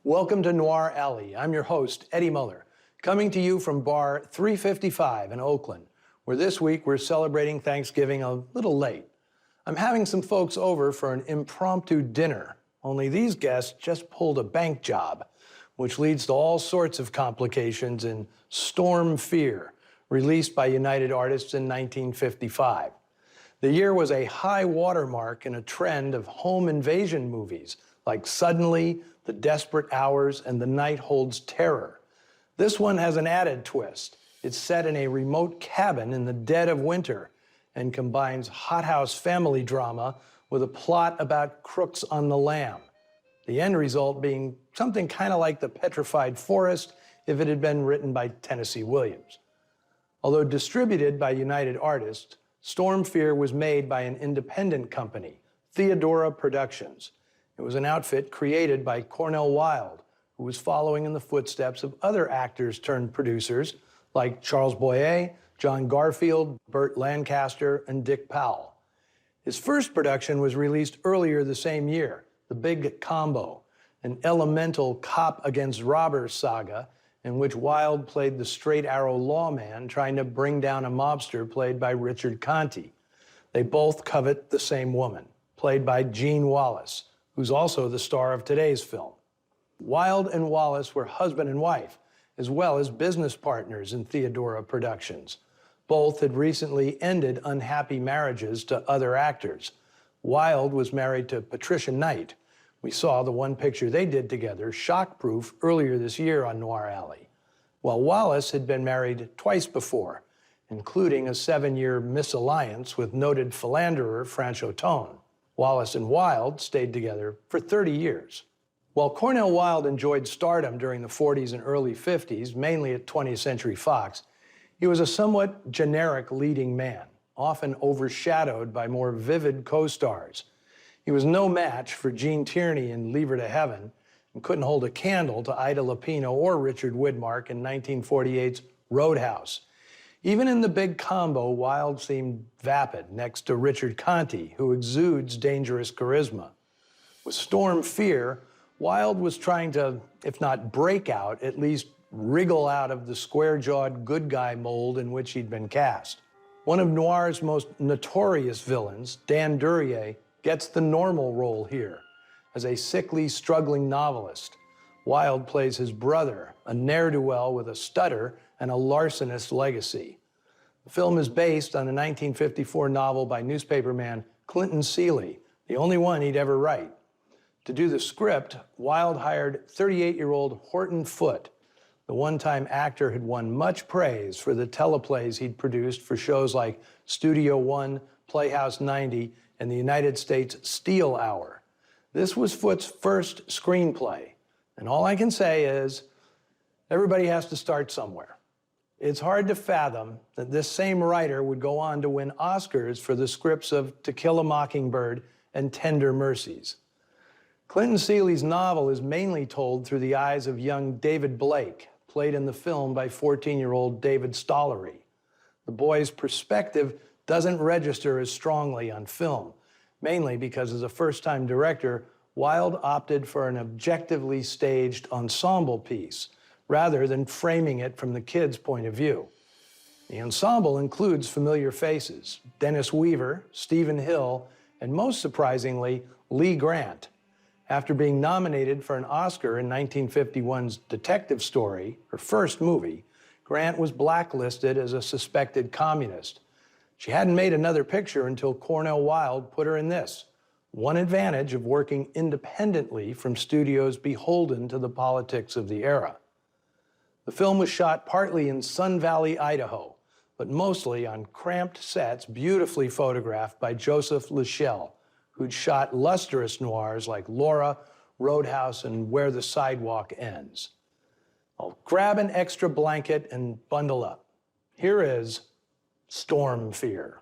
Welcome to Noir Alley. I'm your host, Eddie Muller, coming to you from Bar 355 in Oakland, where this week we're celebrating Thanksgiving a little late. I'm having some folks over for an impromptu dinner, only these guests just pulled a bank job, which leads to all sorts of complications in Storm Fear, released by United Artists in 1955. The year was a high watermark in a trend of home invasion movies like Suddenly, The Desperate Hours, and The Night Holds Terror. This one has an added twist. It's set in a remote cabin in the dead of winter and combines hothouse family drama with a plot about crooks on the lam. The end result being something kind of like The Petrified Forest if it had been written by Tennessee Williams. Although distributed by United Artists, Storm Fear was made by an independent company, Theodora Productions. It was an outfit created by Cornell Wilde, who was following in the footsteps of other actors turned producers like Charles Boyer, John Garfield, Burt Lancaster, and Dick Powell. His first production was released earlier the same year, The Big Combo, an elemental cop against robbers saga in which Wilde played the straight-arrow lawman trying to bring down a mobster played by Richard Conte. They both covet the same woman, played by Jean Wallace, who's also the star of today's film. Wilde and Wallace were husband and wife, as well as business partners in Theodora Productions. Both had recently ended unhappy marriages to other actors. Wilde was married to Patricia Knight. We saw the one picture they did together, Shockproof, earlier this year on Noir Alley. While Wallace had been married twice before, including a 7-year misalliance with noted philanderer Franchot Tone. Wallace and Wilde stayed together for 30 years. While Cornell Wilde enjoyed stardom during the 40s and early 50s, mainly at 20th Century Fox, he was a somewhat generic leading man, often overshadowed by more vivid co-stars. He was no match for Gene Tierney in Leave Her to Heaven and couldn't hold a candle to Ida Lupino or Richard Widmark in 1948's Roadhouse. Even in The Big Combo, Wilde seemed vapid next to Richard Conte, who exudes dangerous charisma. With Storm Fear, Wilde was trying to, if not break out, at least wriggle out of the square-jawed good guy mold in which he'd been cast. One of noir's most notorious villains, Dan Duryea, gets the normal role here as a sickly, struggling novelist. Wilde plays his brother, a ne'er-do-well with a stutter and a larcenous legacy. The film is based on a 1954 novel by newspaperman Clinton Seeley, the only one he'd ever write. To do the script, Wilde hired 38-year-old Horton Foote. The one-time actor had won much praise for the teleplays he'd produced for shows like Studio One, Playhouse 90, and the United States Steel Hour. This was Foote's first screenplay, and all I can say is, everybody has to start somewhere. It's hard to fathom that this same writer would go on to win Oscars for the scripts of To Kill a Mockingbird and Tender Mercies. Clinton Seeley's novel is mainly told through the eyes of young David Blake, played in the film by 14-year-old David Stollery. The boy's perspective doesn't register as strongly on film, mainly because as a first-time director, Wilde opted for an objectively staged ensemble piece, rather than framing it from the kid's point of view. The ensemble includes familiar faces, Dennis Weaver, Stephen Hill, and most surprisingly, Lee Grant. After being nominated for an Oscar in 1951's Detective Story, her first movie, Grant was blacklisted as a suspected communist. She hadn't made another picture until Cornell Wilde put her in this, one advantage of working independently from studios beholden to the politics of the era. The film was shot partly in Sun Valley, Idaho, but mostly on cramped sets beautifully photographed by Joseph Lichel, who'd shot lustrous noirs like Laura, Roadhouse, and Where the Sidewalk Ends. I'll grab an extra blanket and bundle up. Here is Storm Fear.